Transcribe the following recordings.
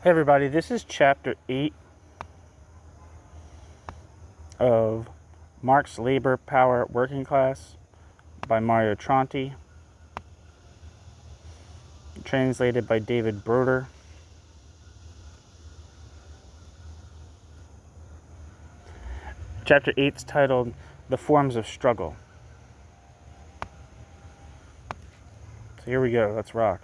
Hey everybody, this is chapter 8 of Marx, Labor, Power, Working Class by Tronti, translated by David Broder. Chapter 8 is titled The Forms of Struggle. So here we go, let's rock.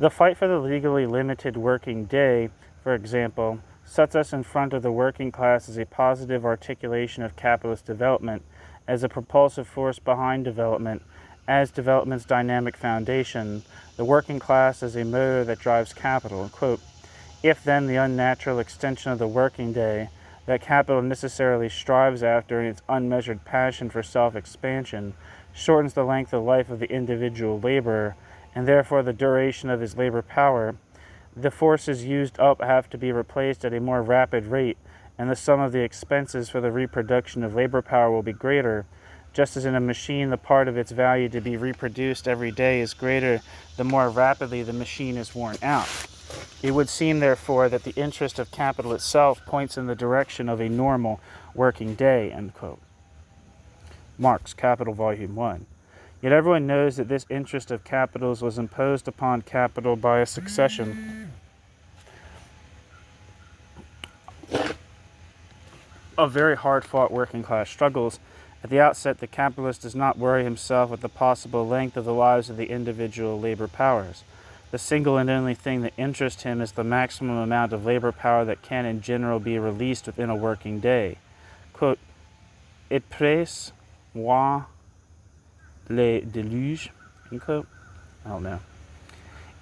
The fight for the legally limited working day, for example, sets us in front of the working class as a positive articulation of capitalist development, as a propulsive force behind development, as development's dynamic foundation, the working class as a motor that drives capital. Quote, if then the unnatural extension of the working day that capital necessarily strives after in its unmeasured passion for self-expansion shortens the length of life of the individual laborer, and therefore the duration of his labor power, the forces used up have to be replaced at a more rapid rate, and the sum of the expenses for the reproduction of labor power will be greater, just as in a machine the part of its value to be reproduced every day is greater the more rapidly the machine is worn out. It would seem, therefore, that the interest of capital itself points in the direction of a normal working day, end quote. Marx, Capital, Volume 1. Yet everyone knows that this interest of capitals was imposed upon capital by a succession of very hard-fought working-class struggles. At the outset, the capitalist does not worry himself with the possible length of the lives of the individual labor powers. The single and only thing that interests him is the maximum amount of labor power that can in general be released within a working day. Quote, "Après moi le déluge," unquote. I don't know.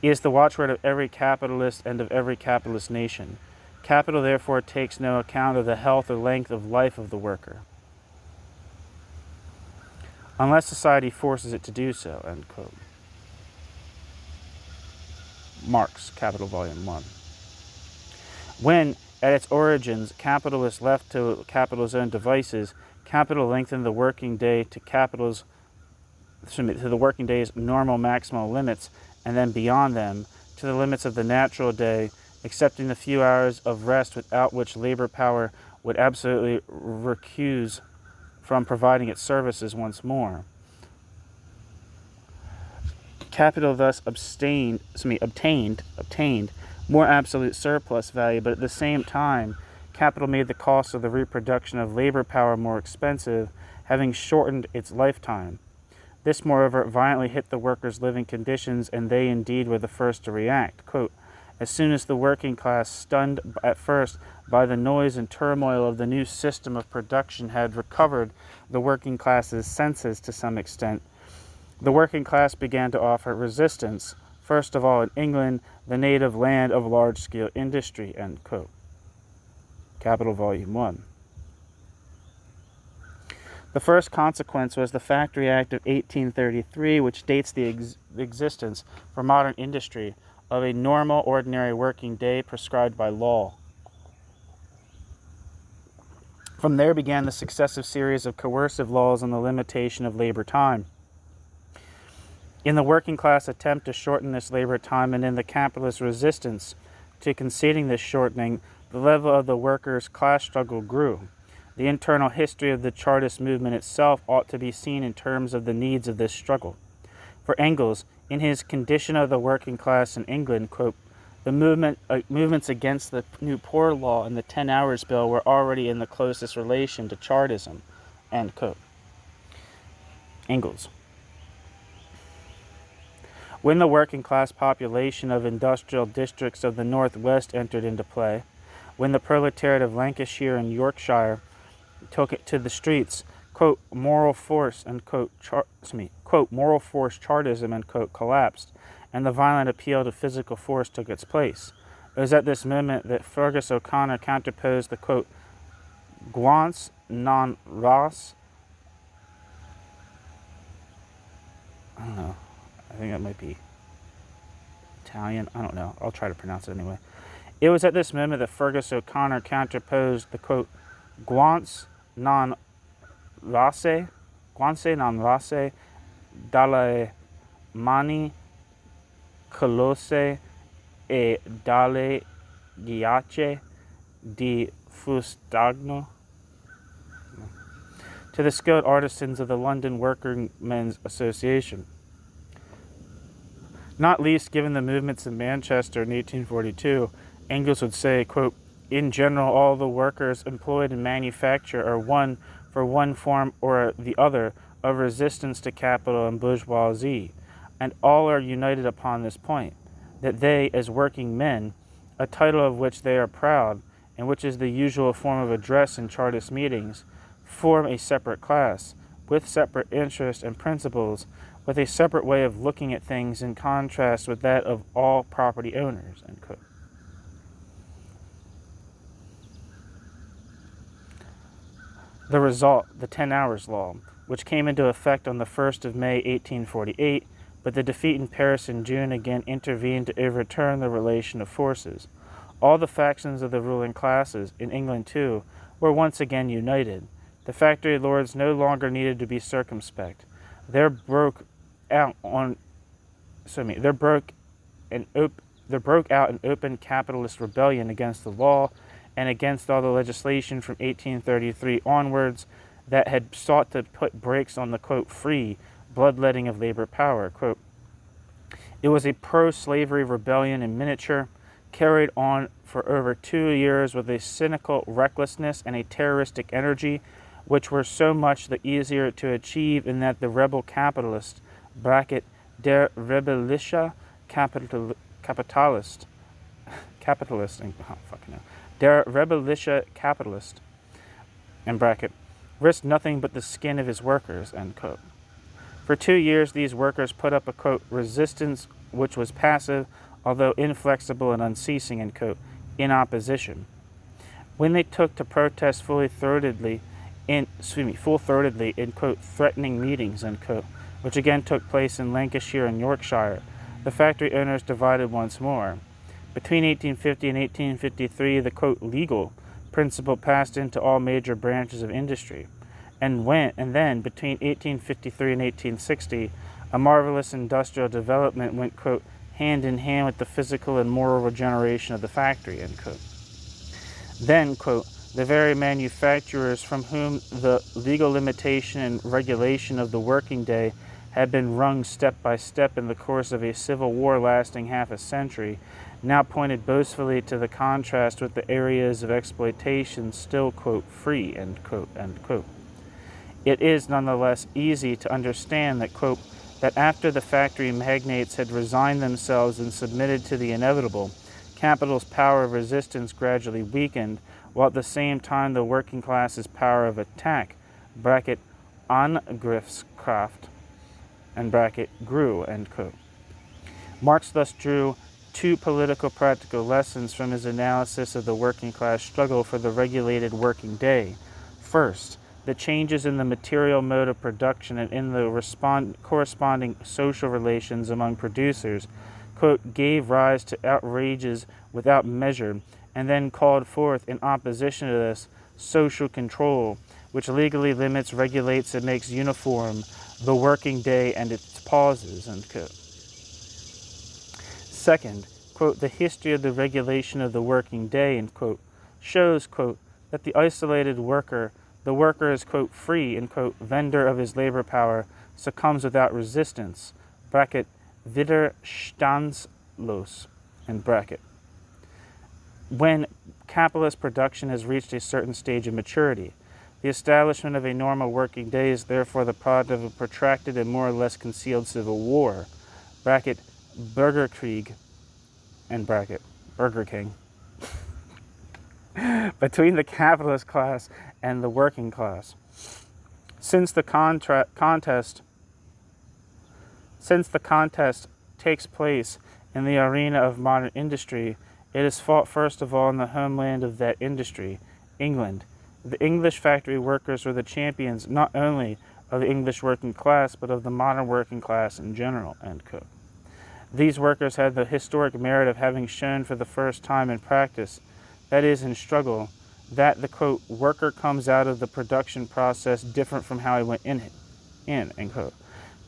Is the watchword of every capitalist and of every capitalist nation. Capital therefore takes no account of the health or length of life of the worker, unless society forces it to do so, end quote. Marx, Capital, Volume 1. When, at its origins, capital was left to capital's own devices, capital lengthened the working day to the working day's normal maximal limits, and then beyond them, to the limits of the natural day, excepting the few hours of rest without which labor power would absolutely recuse from providing its services once more. Capital thus obtained more absolute surplus value, but at the same time, capital made the cost of the reproduction of labor power more expensive, having shortened its lifetime. This, moreover, violently hit the workers' living conditions, and they indeed were the first to react. Quote, as soon as the working class, stunned at first by the noise and turmoil of the new system of production, had recovered the working class's senses to some extent, the working class began to offer resistance, first of all in England, the native land of large-scale industry, end quote. Capital, Volume 1. The first consequence was the Factory Act of 1833, which dates the existence for modern industry of a normal, ordinary working day prescribed by law. From there began the successive series of coercive laws on the limitation of labor time. In the working class attempt to shorten this labor time and in the capitalist resistance to conceding this shortening, the level of the workers' class struggle grew. The internal history of the Chartist movement itself ought to be seen in terms of the needs of this struggle. For Engels, in his Condition of the Working Class in England, quote, the movements against the New Poor Law and the 10 Hours Bill were already in the closest relation to Chartism, end quote. Engels. When the working class population of industrial districts of the Northwest entered into play, when the proletariat of Lancashire and Yorkshire took it to the streets, quote, moral force, end quote, quote, moral force Chartism, end quote, collapsed, and the violent appeal to physical force took its place. It was at this moment that Fergus O'Connor counterposed the, quote, guance non ras, I don't know, I think that might be Italian, I don't know, I'll try to pronounce it anyway. It was at this moment that Fergus O'Connor counterposed the, quote, guance non race dalle mani colosse e dalle ghiacce di Fustagno, to the skilled artisans of the London Workingmen's Association. Not least given the movements in Manchester in 1842, Engels would say, quote, "In general, all the workers employed in manufacture are one for one form or the other of resistance to capital and bourgeoisie, and all are united upon this point, that they, as working men, a title of which they are proud, and which is the usual form of address in Chartist meetings, form a separate class, with separate interests and principles, with a separate way of looking at things in contrast with that of all property owners." End quote. The result, the 10 Hours Law, which came into effect on the 1st of May 1848, but the defeat in Paris in June again intervened to overturn the relation of forces. All the factions of the ruling classes, in England too, were once again united. The factory lords no longer needed to be circumspect. There broke out an open capitalist rebellion against the law and against all the legislation from 1833 onwards that had sought to put brakes on the, quote, free bloodletting of labor power. Quote, "It was a pro-slavery rebellion in miniature, carried on for over 2 years with a cynical recklessness and a terroristic energy, which were so much the easier to achieve in that the rebel capitalist, der rebellische Kapitalist, der rebellische capitalist, risked nothing but the skin of his workers," end quote. For 2 years, these workers put up a, quote, resistance which was passive, although inflexible and unceasing, end quote, in opposition. When they took to protest full-throatedly in, quote, threatening meetings, end quote, which again took place in Lancashire and Yorkshire, the factory owners divided once more. Between 1850 and 1853, the, quote, legal principle passed into all major branches of industry. And then, between 1853 and 1860, a marvelous industrial development went, quote, hand in hand with the physical and moral regeneration of the factory, end quote. Then, quote, the very manufacturers from whom the legal limitation and regulation of the working day had been wrung step by step in the course of a civil war lasting half a century, now pointed boastfully to the contrast with the areas of exploitation still, quote, free, end quote, end quote. It is nonetheless easy to understand that, quote, that after the factory magnates had resigned themselves and submitted to the inevitable, capital's power of resistance gradually weakened, while at the same time the working class's power of attack, Angriffskraft, grew, end quote. Marx thus drew 2 political practical lessons from his analysis of the working class struggle for the regulated working day. First, the changes in the material mode of production and in the corresponding social relations among producers, quote, gave rise to outrages without measure, and then called forth, in opposition to this, social control, which legally limits, regulates, and makes uniform the working day and its pauses, end quote. Second, quote, the history of the regulation of the working day, end quote, shows, quote, that the isolated worker, the worker is, quote, free, end quote, vendor of his labor power, succumbs without resistance, widerstandslos, end bracket. When capitalist production has reached a certain stage of maturity, the establishment of a normal working day is therefore the product of a protracted and more or less concealed civil war, Bürgerkrieg, end bracket, Burger King, between the capitalist class and the working class. Since the contest takes place in the arena of modern industry, it is fought first of all in the homeland of that industry, England. The English factory workers were the champions not only of the English working class, but of the modern working class in general, end quote. These workers had the historic merit of having shown for the first time in practice, that is, in struggle, that the, quote, worker comes out of the production process different from how he went in, end quote.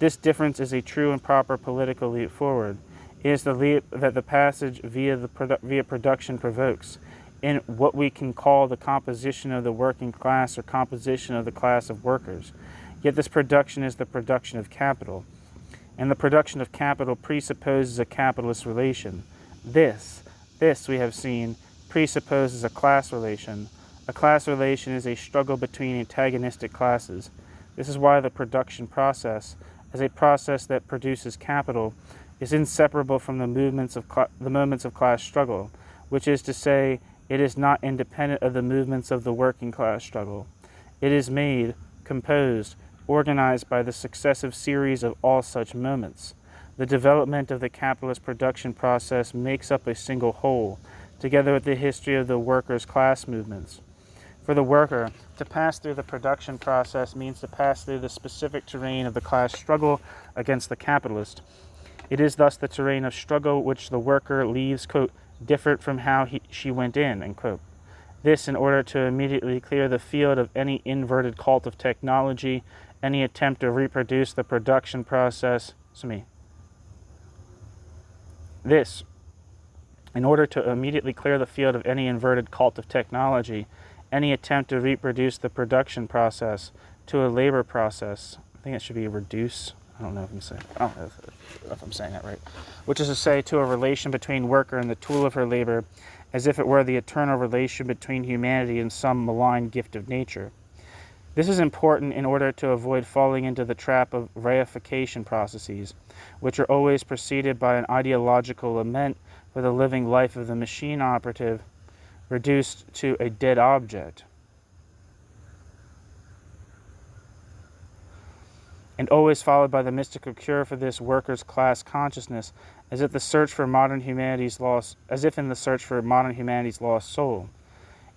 This difference is a true and proper political leap forward. It is the leap that the passage via production provokes, in what we can call the composition of the working class or composition of the class of workers. Yet this production is the production of capital, and the production of capital presupposes a capitalist relation. This we have seen, presupposes a class relation. A class relation is a struggle between antagonistic classes. This is why the production process, as a process that produces capital, is inseparable from the moments of class struggle, which is to say, it is not independent of the movements of the working class struggle. It is made, composed, organized by the successive series of all such moments. The development of the capitalist production process makes up a single whole, together with the history of the workers' class movements. For the worker, to pass through the production process means to pass through the specific terrain of the class struggle against the capitalist. It is thus the terrain of struggle which the worker leaves, quote, different from how she went in, end quote. This in order to immediately clear the field of any inverted cult of technology, any attempt to reproduce the production process. This, in order to immediately clear the field of any inverted cult of technology, any attempt to reproduce the production process to a labor process. I think it should be reduce. I don't know if I'm saying that right. Which is to say, to a relation between worker and the tool of her labor, as if it were the eternal relation between humanity and some malign gift of nature. This is important in order to avoid falling into the trap of reification processes, which are always preceded by an ideological lament for the living life of the machine operative, reduced to a dead object, and always followed by the mystical cure for this workers' class consciousness, as if in the search for modern humanity's lost soul.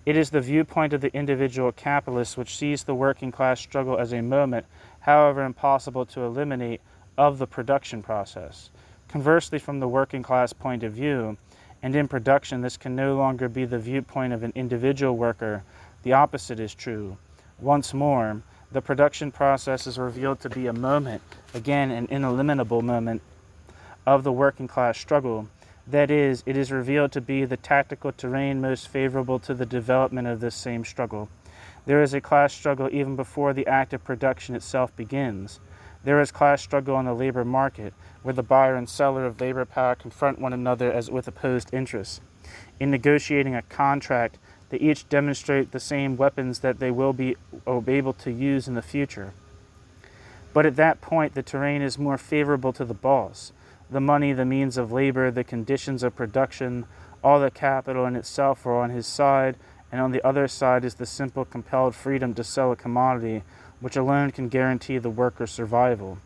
It is the viewpoint of the individual capitalist which sees the working class struggle as a moment, however impossible to eliminate, of the production process. Conversely, from the working class point of view, and in production, this can no longer be the viewpoint of an individual worker. The opposite is true. Once more, the production process is revealed to be a moment, again an ineliminable moment, of the working class struggle. That is, it is revealed to be the tactical terrain most favorable to the development of this same struggle. There is a class struggle even before the act of production itself begins. There is class struggle on the labor market, where the buyer and seller of labor power confront one another as with opposed interests. In negotiating a contract, they each demonstrate the same weapons that they will be able to use in the future. But at that point, the terrain is more favorable to the boss. The money, the means of labor, the conditions of production, all the capital in itself are on his side, and on the other side is the simple compelled freedom to sell a commodity, which alone can guarantee the worker's survival.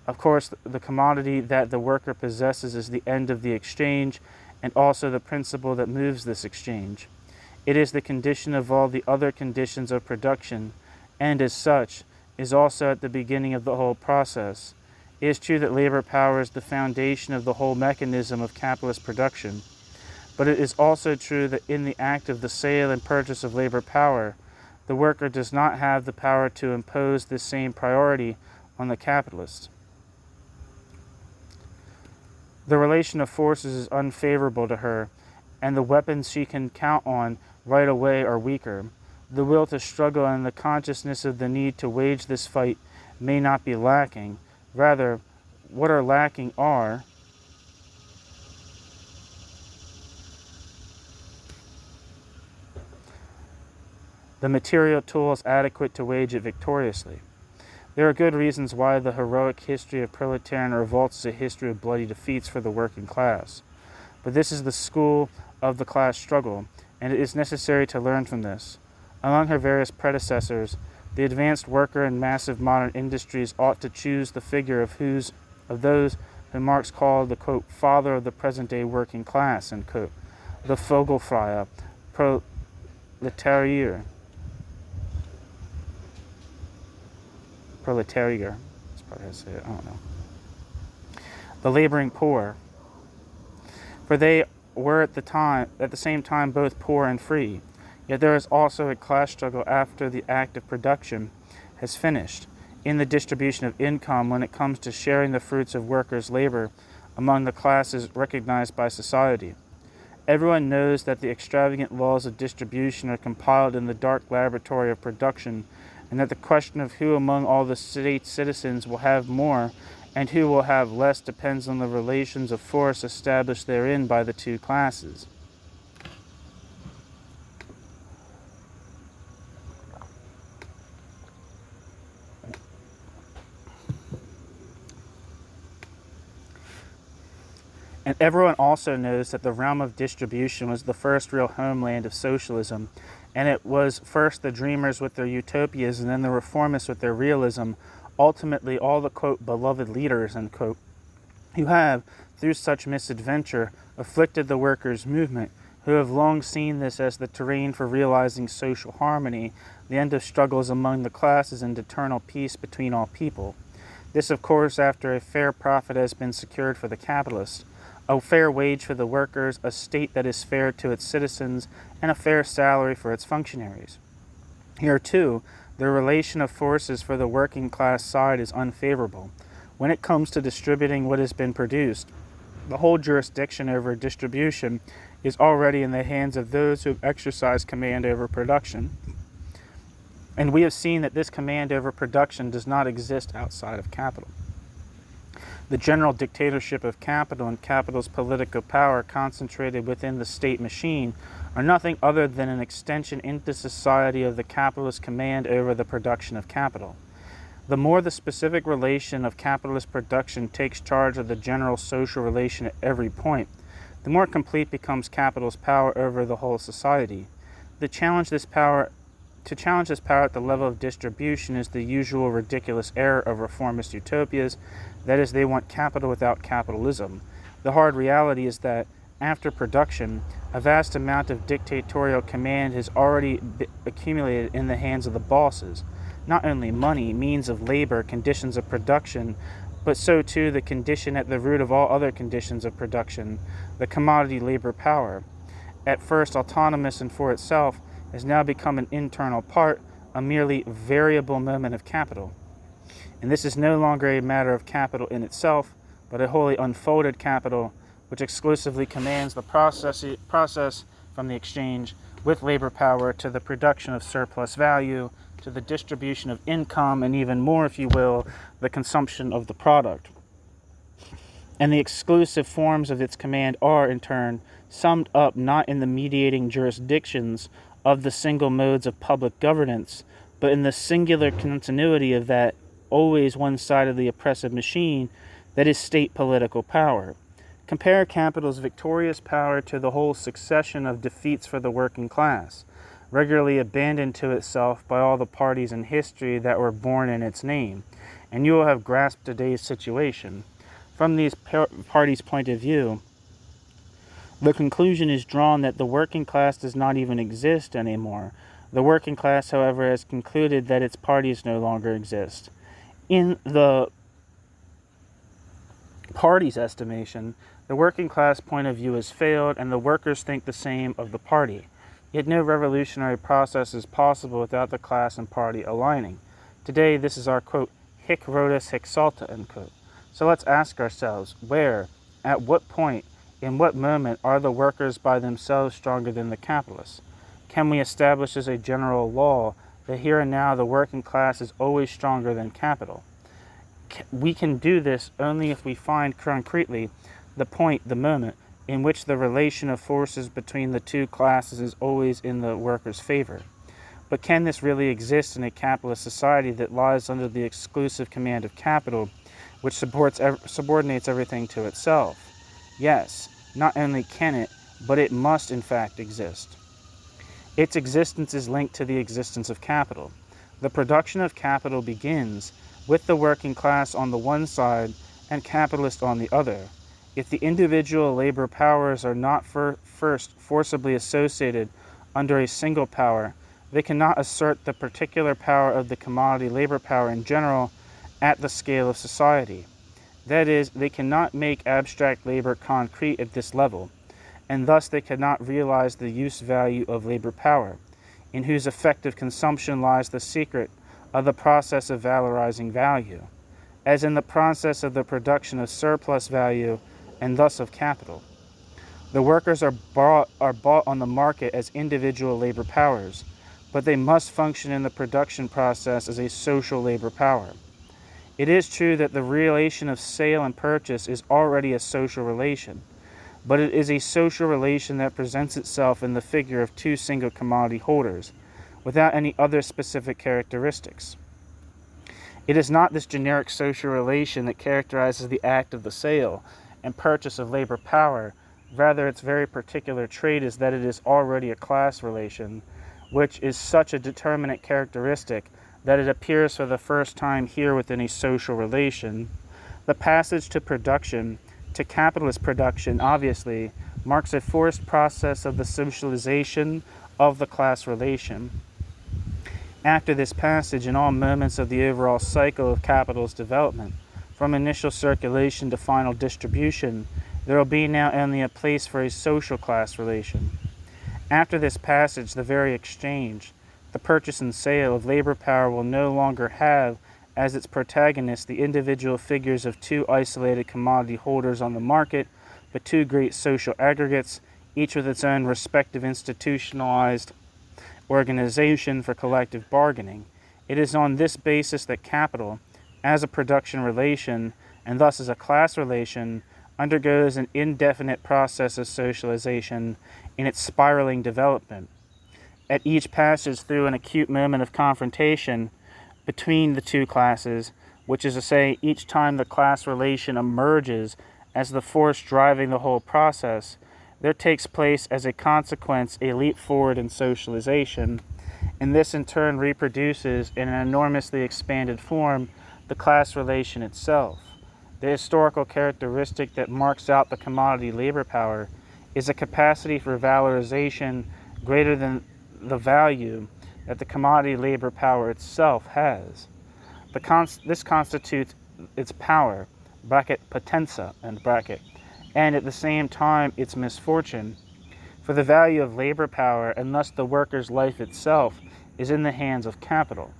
Of course, the commodity that the worker possesses is the end of the exchange, and also the principle that moves this exchange. It is the condition of all the other conditions of production, and as such, is also at the beginning of the whole process. It is true that labor power is the foundation of the whole mechanism of capitalist production, but it is also true that in the act of the sale and purchase of labor power, the worker does not have the power to impose this same priority on the capitalist. The relation of forces is unfavorable to her, and the weapons she can count on right away are weaker. The will to struggle and the consciousness of the need to wage this fight may not be lacking. Rather, what are lacking are the material tools adequate to wage it victoriously. There are good reasons why the heroic history of proletarian revolts is a history of bloody defeats for the working class. But this is the school of the class struggle, and it is necessary to learn from this. Among her various predecessors, the advanced worker in massive modern industries ought to choose the figure of those whom Marx called the, quote, father of the present-day working class, end quote, the Vogelfreie proletarier. That's probably how to say it, I don't know. The laboring poor. For they were at the same time both poor and free. Yet there is also a class struggle after the act of production has finished. In the distribution of income, when it comes to sharing the fruits of workers' labor among the classes recognized by society. Everyone knows that the extravagant laws of distribution are compiled in the dark laboratory of production, and that the question of who among all the state's citizens will have more and who will have less depends on the relations of force established therein by the two classes. And everyone also knows that the realm of distribution was the first real homeland of socialism, and it was first the dreamers with their utopias and then the reformists with their realism, ultimately all the, quote, beloved leaders, unquote, who have, through such misadventure, afflicted the workers' movement, who have long seen this as the terrain for realizing social harmony, the end of struggles among the classes, and eternal peace between all people. This, of course, after a fair profit has been secured for the capitalist, a fair wage for the workers, a state that is fair to its citizens, and a fair salary for its functionaries. Here, too, the relation of forces for the working class side is unfavorable. When it comes to distributing what has been produced, the whole jurisdiction over distribution is already in the hands of those who have exercised command over production. And we have seen that this command over production does not exist outside of capital. The general dictatorship of capital and capital's political power concentrated within the state machine are nothing other than an extension into society of the capitalist command over the production of capital. The more the specific relation of capitalist production takes charge of the general social relation at every point, the more complete becomes capital's power over the whole society. To challenge this power at the level of distribution is the usual ridiculous error of reformist utopias. That is, they want capital without capitalism. The hard reality is that, after production, a vast amount of dictatorial command has already accumulated in the hands of the bosses. Not only money, means of labor, conditions of production, but so too the condition at the root of all other conditions of production, the commodity labor power. At first autonomous and for itself, has now become an internal part, a merely variable moment of capital. And this is no longer a matter of capital in itself, but a wholly unfolded capital, which exclusively commands the process from the exchange with labor power to the production of surplus value, to the distribution of income, and even more, if you will, the consumption of the product. And the exclusive forms of its command are, in turn, summed up not in the mediating jurisdictions of the single modes of public governance, but in the singular continuity of that always one side of the oppressive machine that is state political power. Compare capital's victorious power to the whole succession of defeats for the working class, regularly abandoned to itself by all the parties in history that were born in its name, and you will have grasped today's situation. From these parties' point of view, the conclusion is drawn that the working class does not even exist anymore. The working class, however, has concluded that its parties no longer exist. In the party's estimation, the working class point of view has failed, and the workers think the same of the party. Yet no revolutionary process is possible without the class and party aligning. Today, this is our, quote, hic rhodus hic salta, end quote. So let's ask ourselves, where, at what point, in what moment are the workers by themselves stronger than the capitalists? Can we establish as a general law that here and now the working class is always stronger than capital? We can do this only if we find concretely the point, the moment, in which the relation of forces between the two classes is always in the workers' favor. But can this really exist in a capitalist society that lies under the exclusive command of capital, which subordinates everything to itself? Yes, not only can it, but it must in fact exist. Its existence is linked to the existence of capital. The production of capital begins with the working class on the one side and capitalist on the other. If the individual labor powers are not first forcibly associated under a single power, they cannot assert the particular power of the commodity labor power in general at the scale of society. That is, they cannot make abstract labor concrete at this level, and thus they cannot realize the use value of labor power, in whose effective consumption lies the secret of the process of valorizing value. As in the process of the production of surplus value, and thus of capital. The workers are bought on the market as individual labor powers, but they must function in the production process as a social labor power. It is true that the relation of sale and purchase is already a social relation, but it is a social relation that presents itself in the figure of two single commodity holders, without any other specific characteristics. It is not this generic social relation that characterizes the act of the sale and purchase of labor power. Rather, its very particular trait is that it is already a class relation, which is such a determinate characteristic that it appears for the first time here within a social relation. The passage to production, to capitalist production, obviously, marks a forced process of the socialization of the class relation. After this passage, in all moments of the overall cycle of capital's development, from initial circulation to final distribution, there will be now only a place for a social class relation. After this passage, the very exchange, the purchase and sale of labor power will no longer have as its protagonists the individual figures of two isolated commodity holders on the market, but two great social aggregates, each with its own respective institutionalized organization for collective bargaining. It is on this basis that capital, as a production relation, and thus as a class relation, undergoes an indefinite process of socialization in its spiraling development. At each passage through an acute moment of confrontation between the two classes, which is to say, each time the class relation emerges as the force driving the whole process, there takes place as a consequence a leap forward in socialization, and this in turn reproduces in an enormously expanded form the class relation itself. The historical characteristic that marks out the commodity labor power is a capacity for valorization greater than the value that the commodity labor power itself has. This constitutes its power, potenza, and at the same time its misfortune. For the value of labor power, and thus the worker's life itself, is in the hands of capital.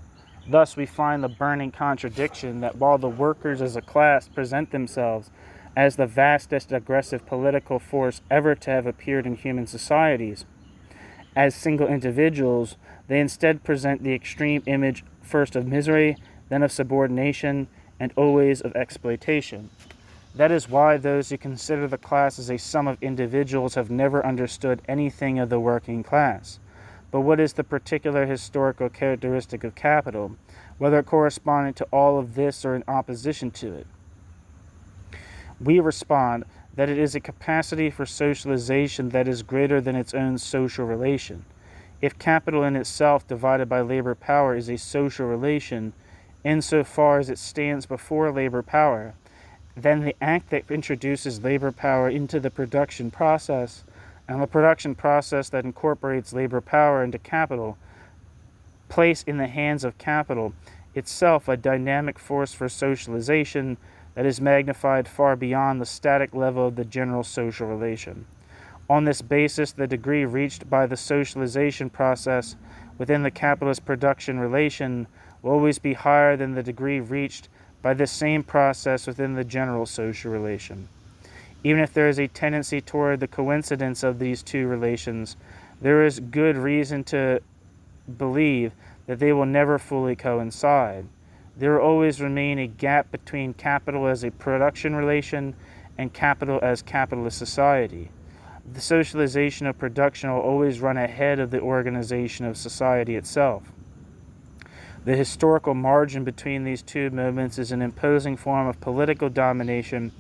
Thus we find the burning contradiction that while the workers as a class present themselves as the vastest aggressive political force ever to have appeared in human societies, as single individuals, they instead present the extreme image first of misery, then of subordination, and always of exploitation. That is why those who consider the class as a sum of individuals have never understood anything of the working class. But what is the particular historical characteristic of capital, whether corresponding to all of this or in opposition to it? We respond that it is a capacity for socialization that is greater than its own social relation. If capital in itself divided by labor power is a social relation, insofar as it stands before labor power, then the act that introduces labor power into the production process, and the production process that incorporates labor power into capital, place in the hands of capital itself a dynamic force for socialization that is magnified far beyond the static level of the general social relation. On this basis, the degree reached by the socialization process within the capitalist production relation will always be higher than the degree reached by this same process within the general social relation. Even if there is a tendency toward the coincidence of these two relations, there is good reason to believe that they will never fully coincide. There will always remain a gap between capital as a production relation and capital as capitalist society. The socialization of production will always run ahead of the organization of society itself. The historical margin between these two movements is an imposing form of political domination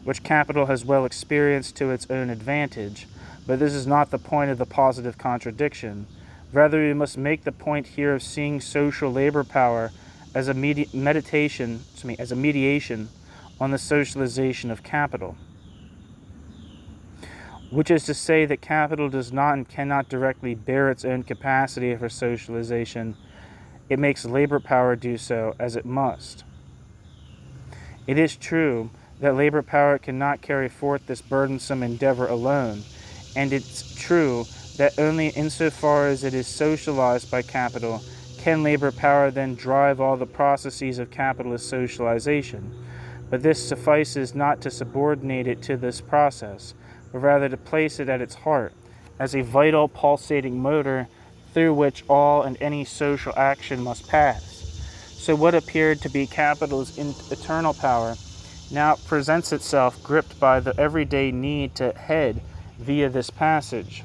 which capital has well experienced to its own advantage, but this is not the point of the positive contradiction. Rather, we must make the point here of seeing social labor power as a mediation on the socialization of capital, which is to say that capital does not and cannot directly bear its own capacity for socialization. It makes labor power do so as it must. It is true that labor power cannot carry forth this burdensome endeavor alone, and it's true that only insofar as it is socialized by capital can labor power then drive all the processes of capitalist socialization. but this suffices not to subordinate it to this process, but rather to place it at its heart, as a vital pulsating motor through which all and any social action must pass. So what appeared to be capital's eternal power now presents itself gripped by the everyday need to head via this passage.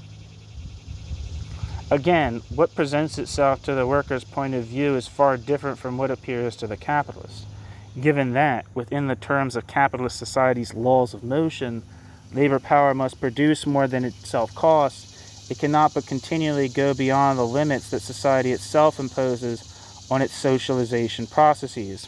Again, what presents itself to the worker's point of view is far different from what appears to the capitalist, given that, within the terms of capitalist society's laws of motion, labor power must produce more than itself costs. It cannot but continually go beyond the limits that society itself imposes on its socialization processes.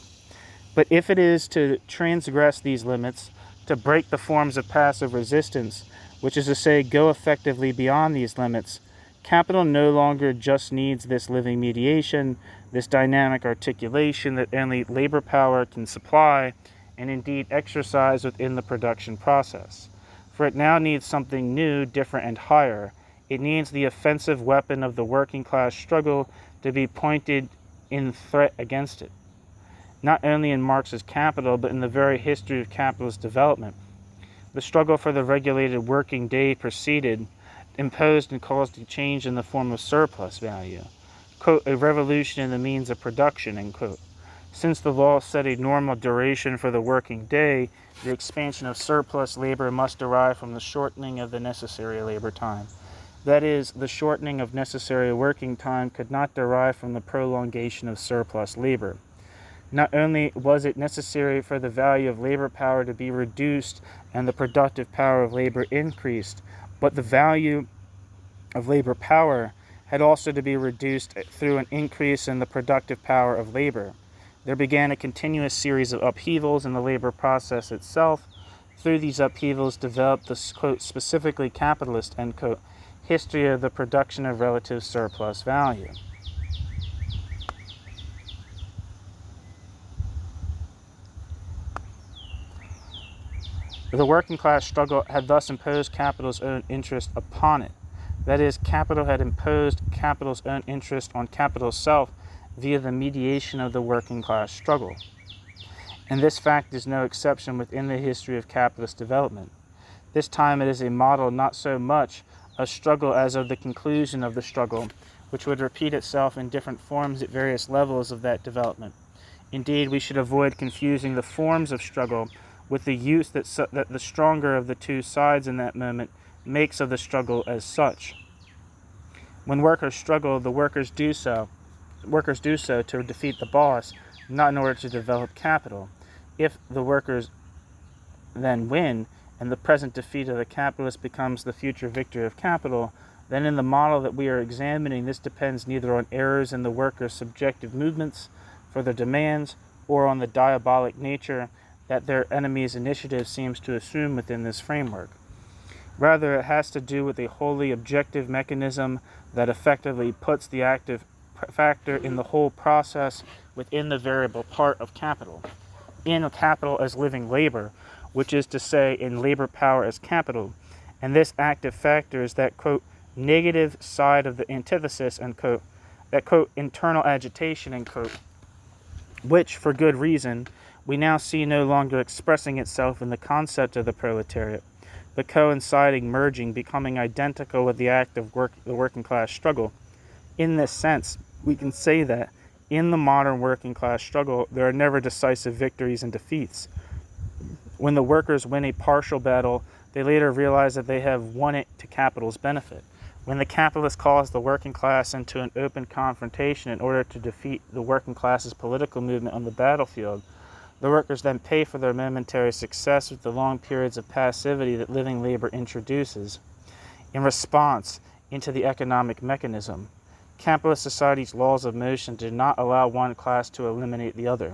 But if it is to transgress these limits, to break the forms of passive resistance, which is to say, go effectively beyond these limits, capital no longer just needs this living mediation, this dynamic articulation that only labor power can supply and indeed exercise within the production process. For it now needs something new, different, and higher. It needs the offensive weapon of the working class struggle to be pointed in threat against it, not only in Marx's Capital, but in the very history of capitalist development. The struggle for the regulated working day proceeded, imposed and caused a change in the form of surplus value, quote, a revolution in the means of production, end quote. Since the law set a normal duration for the working day, the expansion of surplus labor must derive from the shortening of the necessary labor time. That is, the shortening of necessary working time could not derive from the prolongation of surplus labor. Not only was it necessary for the value of labor power to be reduced and the productive power of labor increased, but the value of labor power had also to be reduced through an increase in the productive power of labor. There began a continuous series of upheavals in the labor process itself. Through these upheavals developed the, quote, specifically capitalist, end quote, history of the production of relative surplus value. The working class struggle had thus imposed capital's own interest upon it. That is, capital had imposed capital's own interest on capital's self via the mediation of the working class struggle. And this fact is no exception within the history of capitalist development. This time it is a model not so much of struggle as of the conclusion of the struggle, which would repeat itself in different forms at various levels of that development. Indeed, we should avoid confusing the forms of struggle with the use that the stronger of the two sides in that moment makes of the struggle as such. When workers struggle, the workers do so to defeat the boss, not in order to develop capital. If the workers then win, and the present defeat of the capitalist becomes the future victory of capital, then in the model that we are examining, this depends neither on errors in the workers' subjective movements for their demands, or on the diabolic nature that their enemy's initiative seems to assume within this framework. Rather, it has to do with a wholly objective mechanism that effectively puts the active factor in the whole process within the variable part of capital, in capital as living labor, which is to say in labor power as capital, and this active factor is that, quote, negative side of the antithesis, end quote, that, quote, internal agitation, end quote, which, for good reason, we now see no longer expressing itself in the concept of the proletariat, but coinciding, merging, becoming identical with the act of the working class struggle. In this sense, we can say that in the modern working class struggle, there are never decisive victories and defeats. When the workers win a partial battle, they later realize that they have won it to capital's benefit. When the capitalist calls the working class into an open confrontation in order to defeat the working class's political movement on the battlefield, the workers then pay for their momentary success with the long periods of passivity that living labor introduces in response into the economic mechanism. Capitalist society's laws of motion do not allow one class to eliminate the other.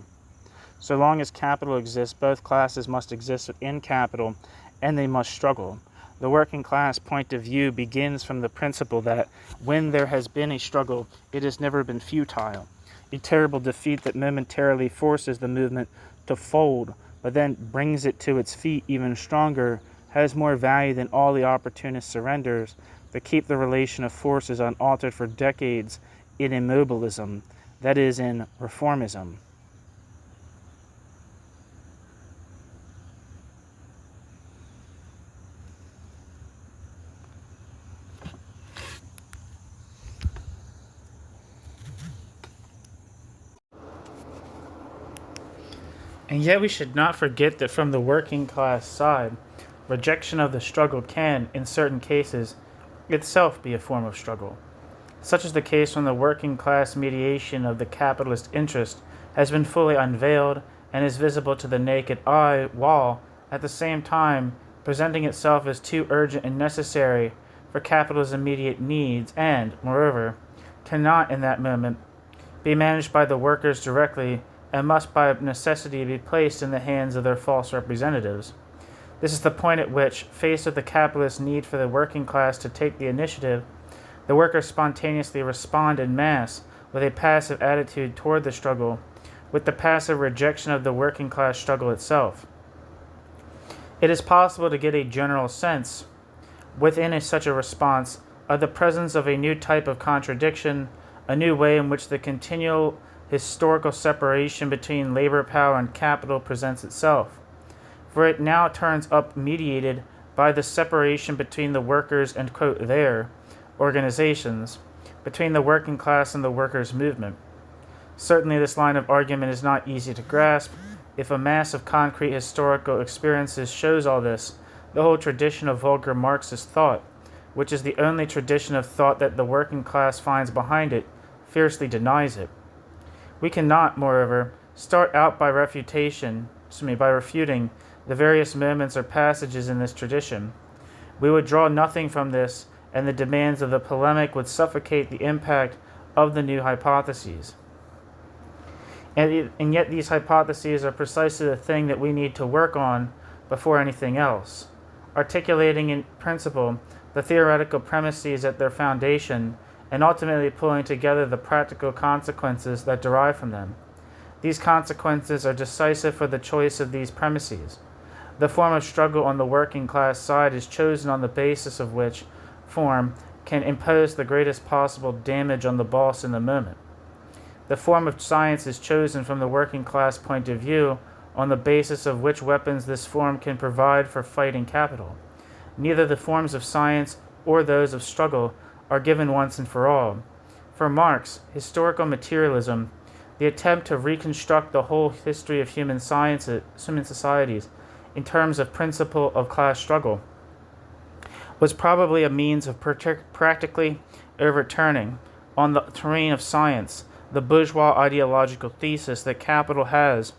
So long as capital exists, both classes must exist within capital, and they must struggle. The working class point of view begins from the principle that when there has been a struggle, it has never been futile. A terrible defeat that momentarily forces the movement to fold, but then brings it to its feet even stronger, has more value than all the opportunist surrenders that keep the relation of forces unaltered for decades in immobilism, that is, in reformism. And yet we should not forget that from the working class side, rejection of the struggle can, in certain cases, itself be a form of struggle. Such is the case when the working class mediation of the capitalist interest has been fully unveiled and is visible to the naked eye, while, at the same time, presenting itself as too urgent and necessary for capital's immediate needs and, moreover, cannot in that moment be managed by the workers directly and must by necessity be placed in the hands of their false representatives. This is the point at which, faced with the capitalist need for the working class to take the initiative, the workers spontaneously respond in mass with a passive attitude toward the struggle, with the passive rejection of the working class struggle itself. It is possible to get a general sense, within such a response, of the presence of a new type of contradiction, a new way in which the continual historical separation between labor power and capital presents itself. For it now turns up mediated by the separation between the workers and, quote, their organizations, between the working class and the workers' movement. Certainly this line of argument is not easy to grasp. If a mass of concrete historical experiences shows all this, the whole tradition of vulgar Marxist thought, which is the only tradition of thought that the working class finds behind it, fiercely denies it. We cannot, moreover, start out by refuting the various moments or passages in this tradition. We would draw nothing from this, and the demands of the polemic would suffocate the impact of the new hypotheses. And yet these hypotheses are precisely the thing that we need to work on before anything else. Articulating in principle the theoretical premises at their foundation, and ultimately pulling together the practical consequences that derive from them. These consequences are decisive for the choice of these premises. The form of struggle on the working class side is chosen on the basis of which form can impose the greatest possible damage on the boss in the moment. The form of science is chosen from the working class point of view on the basis of which weapons this form can provide for fighting capital. Neither the forms of science or those of struggle are given once and for all. For Marx, historical materialism, the attempt to reconstruct the whole history of human societies in terms of principle of class struggle, was probably a means of practically overturning, on the terrain of science, the bourgeois ideological thesis that capital has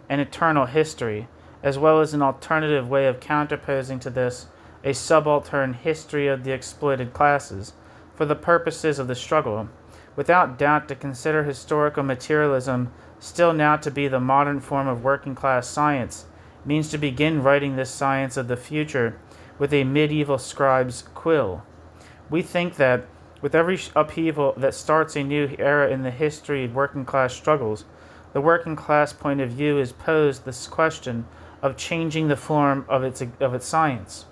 an eternal history, as well as an alternative way of counterposing to this a subaltern history of the exploited classes, for the purposes of the struggle, without doubt to consider historical materialism still now to be the modern form of working class science, means to begin writing this science of the future with a medieval scribe's quill. We think that, with every upheaval that starts a new era in the history of working class struggles, the working class point of view is posed this question of changing the form of its science.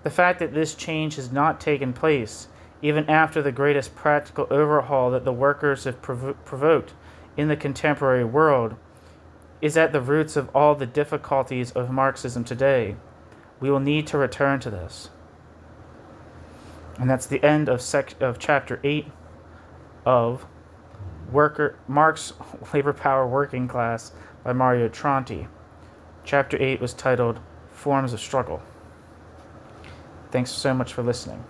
The fact that this change has not taken place, even after the greatest practical overhaul that the workers have provoked in the contemporary world, is at the roots of all the difficulties of Marxism today. We will need to return to this. And that's the end of chapter 8 of Marx, Labor Power, Working Class by Mario Tronti. Chapter 8 was titled Forms of Struggle. Thanks so much for listening.